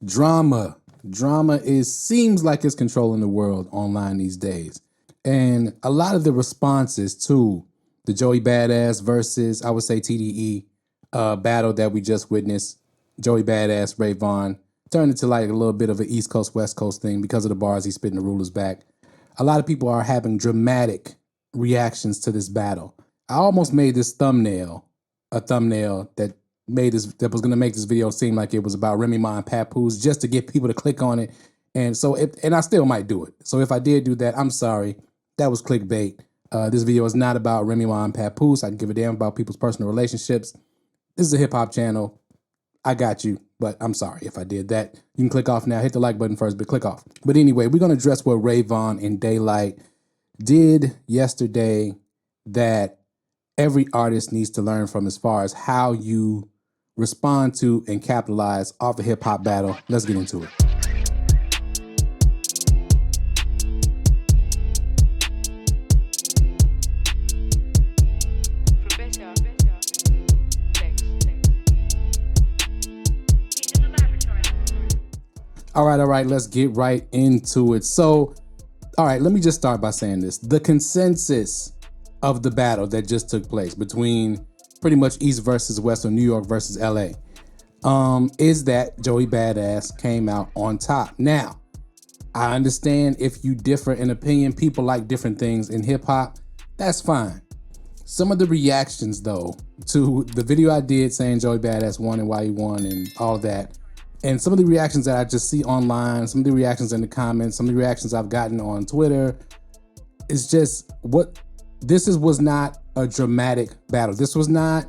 Drama. Seems like it's controlling the world online these days. And a lot of the responses to the Joey Badass versus, I would say, TDE battle that we just witnessed, Joey Badass, Ray Vaughn, turned into like a little bit of an East Coast, West Coast thing because of the bars he's spitting the rulers back. A lot of people are having dramatic reactions to this battle. I almost made this thumbnail a thumbnail that was going to make this video seem like it was about Remy and Papoose, just to get people to click on it. And I still might do it. So if I did do that, I'm sorry. That was clickbait. This video is not about Remy and Papoose. I can give a damn about people's personal relationships. This is a hip hop channel. I got you, but I'm sorry if I did that. You can click off now. Hit the like button first, but click off. But anyway, we're going to address what Ray Vaughn and Daylyt did yesterday that every artist needs to learn from, as far as how you respond to and capitalize off a hip hop battle. Let's get into it. All right, let's get right into it. So, all right, let me just start by saying this. The consensus of the battle that just took place between pretty much East versus West, or New York versus LA, is that Joey Badass came out on top. Now, I understand if you differ in opinion, people like different things in hip hop, that's fine. Some of the reactions though to the video I did saying Joey Badass won and why he won and all of that, and some of the reactions that I just see online, some of the reactions in the comments, some of the reactions I've gotten on Twitter, is just was not a dramatic battle. This was not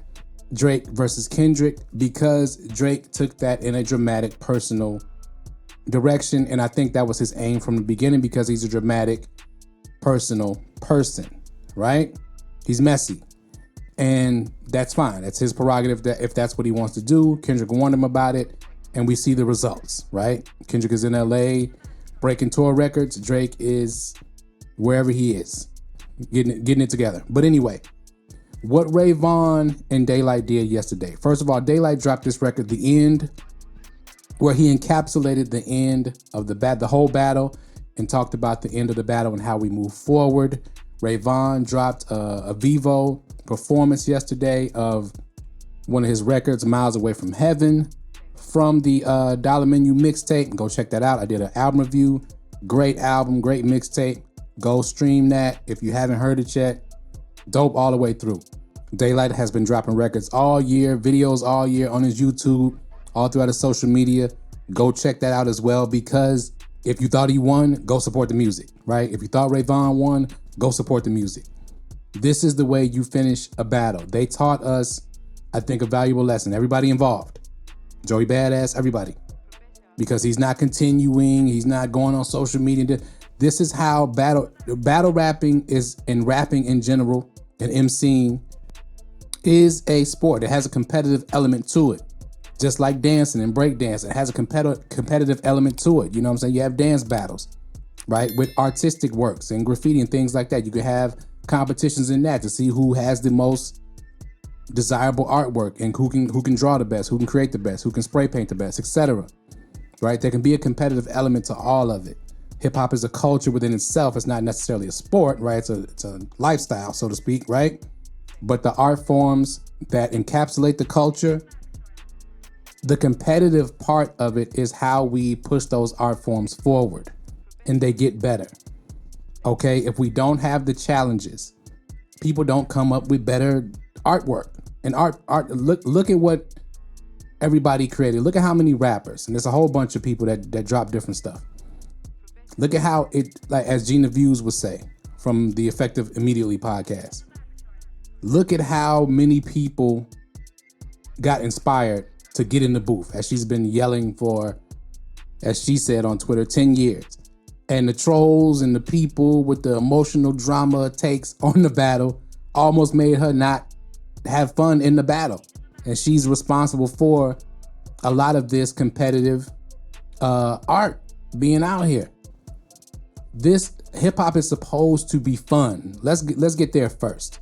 Drake versus Kendrick, because Drake took that in a dramatic personal direction. And I think that was his aim from the beginning, because he's a dramatic personal person, right? He's messy. And that's fine. That's his prerogative, that if that's what he wants to do. Kendrick warned him about it, and we see the results, right? Kendrick is in LA breaking tour records. Drake is wherever he is, getting it together. But anyway, what Ray Vaughn and Daylyt did yesterday. First of all, Daylyt dropped this record, The End, where he encapsulated the end of the whole battle, and talked about the end of the battle and how we move forward. Ray Vaughn dropped a Vivo performance yesterday of one of his records, Miles Away from Heaven, from the Dollar Menu mixtape. Go check that out. I did an album review. Great album, great mixtape. Go stream that if you haven't heard it yet. Dope all the way through. Daylyt has been dropping records all year, videos all year on his YouTube, all throughout his social media. Go check that out as well, because if you thought he won, go support the music, right? If you thought Ray Vaughn won, go support the music. This is the way you finish a battle. They taught us, I think, a valuable lesson. Everybody involved. Joey Badass, everybody. Because he's not continuing, he's not going on social media. This is how battle rapping is, and rapping in general, and MCing is a sport. It has a competitive element to it. Just like dancing and breakdancing, it has a competitive element to it. You know what I'm saying? You have dance battles, right? With artistic works and graffiti and things like that. You could have competitions in that to see who has the most desirable artwork, and who can draw the best, who can create the best, who can spray paint the best, etc. Right? There can be a competitive element to all of it. Hip hop is a culture within itself. It's not necessarily a sport, right? It's a lifestyle, so to speak, right? But the art forms that encapsulate the culture, the competitive part of it is how we push those art forms forward, and they get better. Okay? If we don't have the challenges, people don't come up with better artwork. And art. Look at what everybody created. Look at how many rappers, and there's a whole bunch of people that drop different stuff. Look at how it, like as Gina Views would say from the Effective Immediately podcast. Look at how many people got inspired to get in the booth, as she's been yelling for, as she said on Twitter, 10 years. And the trolls and the people with the emotional drama takes on the battle almost made her not have fun in the battle. And she's responsible for a lot of this competitive art being out here. This hip hop is supposed to be fun. Let's get there first.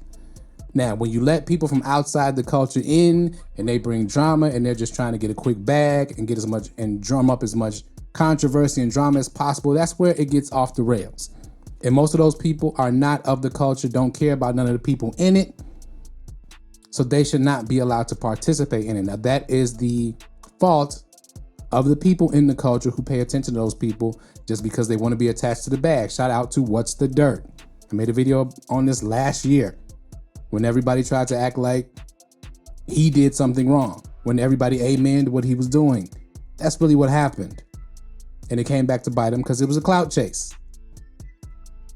Now, when you let people from outside the culture in and they bring drama and they're just trying to get a quick bag and get as much and drum up as much controversy and drama as possible, that's where it gets off the rails. And most of those people are not of the culture, don't care about none of the people in it. So they should not be allowed to participate in it. Now, that is the fault of the people in the culture who pay attention to those people just because they want to be attached to the bag. Shout out to What's the Dirt. I made a video on this last year when everybody tried to act like he did something wrong, when everybody amened what he was doing. That's really what happened. And it came back to bite him because it was a clout chase.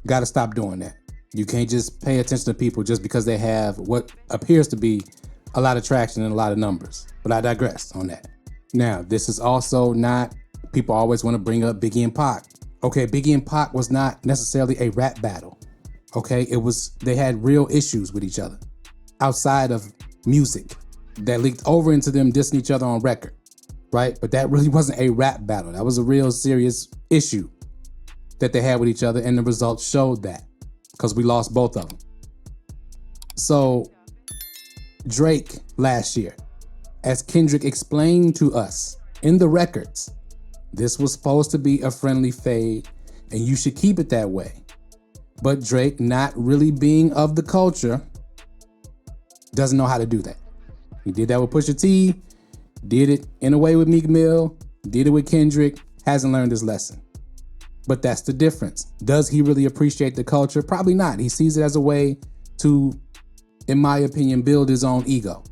Got to stop doing that. You can't just pay attention to people just because they have what appears to be a lot of traction and a lot of numbers. But I digress on that. Now, this is also not, people always want to bring up Biggie and Pac. Okay, Biggie and Pac was not necessarily a rap battle. Okay, they had real issues with each other outside of music that leaked over into them dissing each other on record, right? But that really wasn't a rap battle. That was a real serious issue that they had with each other, and the results showed that because we lost both of them. So Drake last year, as Kendrick explained to us in the records, this was supposed to be a friendly fade and you should keep it that way. But Drake, not really being of the culture, doesn't know how to do that. He did that with Pusha T, did it in a way with Meek Mill, did it with Kendrick, hasn't learned his lesson. But that's the difference. Does he really appreciate the culture? Probably not. He sees it as a way to, in my opinion, build his own ego.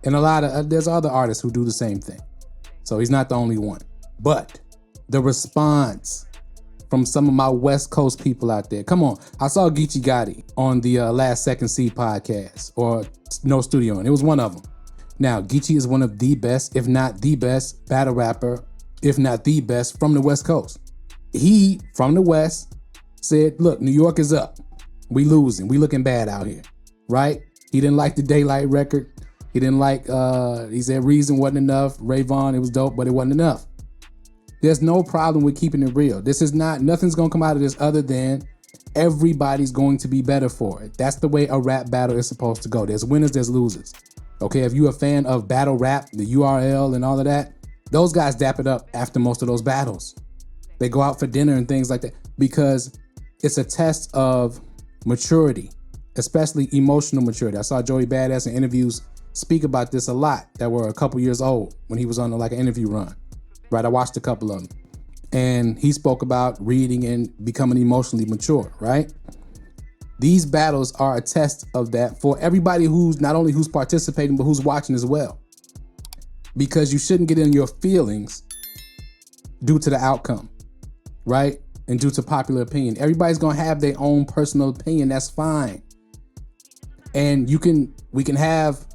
And there's other artists who do the same thing. So he's not the only one. But the response from some of my West Coast people out there. Come on. I saw Geechee Gotti on the Last Second C podcast, or No Studio, and it was one of them. Now, Geechee is one of the best, if not the best, battle rapper, if not the best, from the West Coast. He, from the West, said, look, New York is up. We losing. We looking bad out here, right? He didn't like the Daylyt record. He didn't like, he said Reason wasn't enough. Vaughn, it was dope, but it wasn't enough. There's no problem with keeping it real. This is not, nothing's gonna come out of this other than everybody's going to be better for it. That's the way a rap battle is supposed to go. There's winners, there's losers. Okay, if you're a fan of battle rap, the URL and all of that, those guys dap it up after most of those battles. They go out for dinner and things like that because it's a test of maturity, especially emotional maturity. I saw Joey Badass in interviews speak about this a lot that were a couple years old when he was on like an interview run. Right, I watched a couple of them. And he spoke about reading and becoming emotionally mature, right? These battles are a test of that for everybody who's not only who's participating, but who's watching as well. Because you shouldn't get in your feelings due to the outcome, right? And due to popular opinion. Everybody's gonna have their own personal opinion, that's fine. And we can have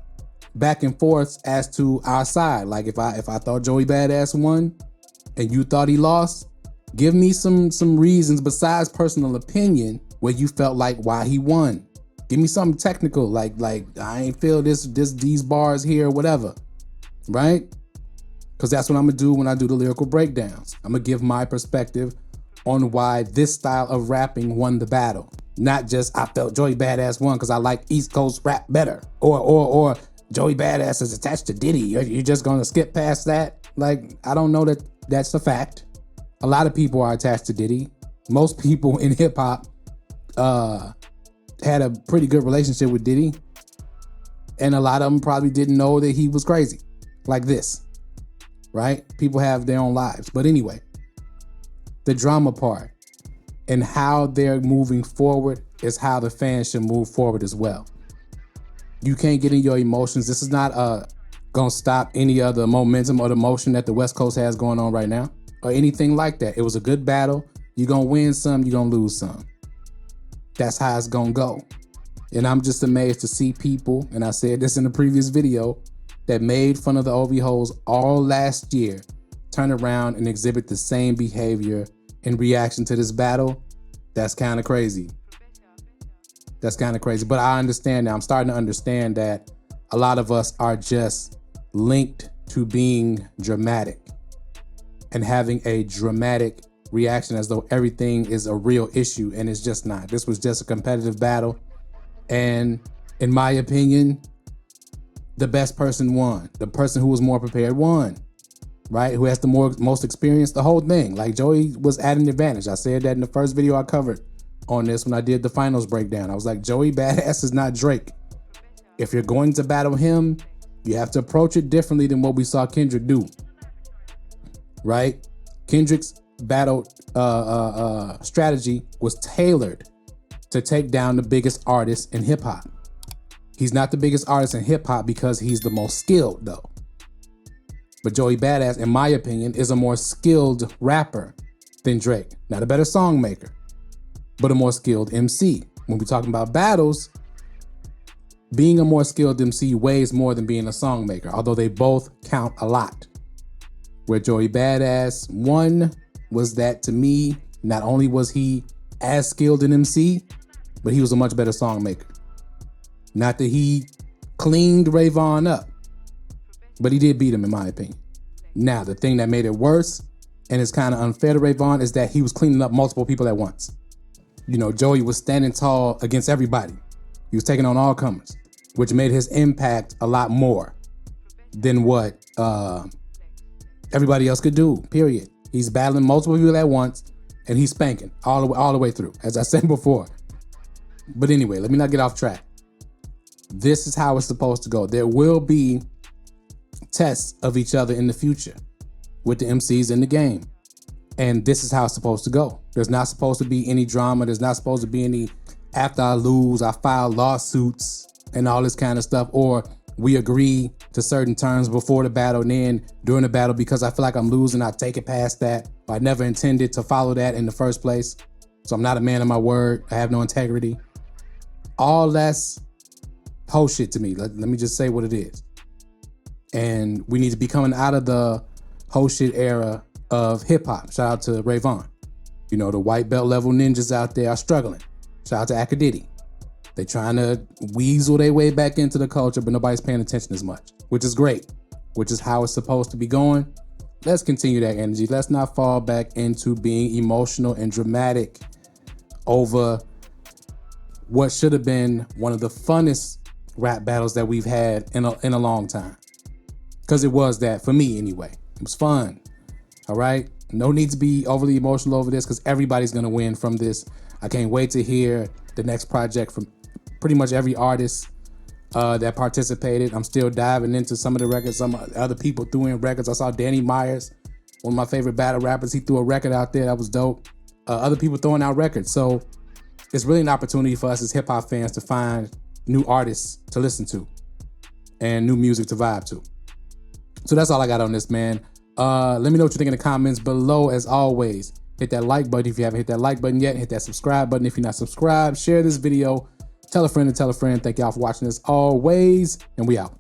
back and forth as to our side. Like if I thought Joey Badass won and you thought he lost, give me some reasons besides personal opinion where you felt like why he won. Give me something technical, like I ain't feel these bars here or whatever, right? Because that's what I'm gonna do when I do the lyrical breakdowns. I'm gonna give my perspective on why this style of rapping won the battle. Not just I felt Joey Badass won because I like East Coast rap better, or Joey Badass is attached to Diddy. You're just gonna skip past that? Like, I don't know that that's a fact. A lot of people are attached to Diddy. Most people in hip hop had a pretty good relationship with Diddy. And a lot of them probably didn't know that he was crazy like this, right? People have their own lives. But anyway, the drama part and how they're moving forward is how the fans should move forward as well. You can't get in your emotions. This is not gonna stop any other momentum or the motion that the West Coast has going on right now or anything like that. It was a good battle. You're gonna win some, you're gonna lose some. That's how it's gonna go. And I'm just amazed to see people, and I said this in the previous video, that made fun of the OV hoes all last year turn around and exhibit the same behavior in reaction to this battle. That's kind of crazy. That's kind of crazy, but I understand now. I'm starting to understand that a lot of us are just linked to being dramatic and having a dramatic reaction as though everything is a real issue, and it's just not. This was just a competitive battle, and In my opinion, the best person won. The person who was more prepared won, right? Who has the most experience, the whole thing. Like Joey was at an advantage. I said that in the first video I covered on this when I did the finals breakdown. I was like, Joey Badass is not Drake. If you're going to battle him, you have to approach it differently than what we saw Kendrick do, right? Kendrick's battle strategy was tailored to take down the biggest artist in hip hop. He's not the biggest artist in hip hop because he's the most skilled though. But Joey Badass, in my opinion, is a more skilled rapper than Drake. Not a better song maker, but a more skilled MC. When we're talking about battles, being a more skilled MC weighs more than being a song maker, although they both count a lot. Where Joey Badass won was that, to me, not only was he as skilled an MC, but he was a much better song maker. Not that he cleaned Vaughn up, but he did beat him in my opinion. Now, the thing that made it worse, and it's kind of unfair to Vaughn, is that he was cleaning up multiple people at once. You know, Joey was standing tall against everybody. He was taking on all comers, which made his impact a lot more than what everybody else could do, period. He's battling multiple people at once, and he's spanking all the way through, as I said before. But anyway, let me not get off track. This is how it's supposed to go. There will be tests of each other in the future with the MCs in the game. And this is how it's supposed to go. There's not supposed to be any drama. There's not supposed to be any, after I lose, I file lawsuits and all this kind of stuff, or we agree to certain terms before the battle and then during the battle because I feel like I'm losing, I take it past that. I never intended to follow that in the first place. So I'm not a man of my word. I have no integrity. All that's whole shit to me. Let me just say what it is. And we need to be coming out of the whole shit era of hip hop. Shout out to Vaughn. You know, the white belt level ninjas out there are struggling. Shout out to Akadidi. They trying to weasel their way back into the culture, but nobody's paying attention as much, which is great, which is how it's supposed to be going. Let's continue that energy. Let's not fall back into being emotional and dramatic over what should have been one of the funnest rap battles that we've had in a long time. Because it was that, for me anyway. It was fun, all right? No need to be overly emotional over this because everybody's gonna win from this. I can't wait to hear the next project from pretty much every artist that participated. I'm still diving into some of the records, some other people threw in records. I saw Danny Myers, one of my favorite battle rappers. He threw a record out there that was dope. Other people throwing out records. So it's really an opportunity for us as hip hop fans to find new artists to listen to and new music to vibe to. So that's all I got on this, man. Let me know what you think in the comments below. As always, hit that like button if you haven't hit that like button yet. Hit that subscribe button if you're not subscribed. Share this video. Tell a friend and tell a friend. Thank y'all for watching this always, and we out.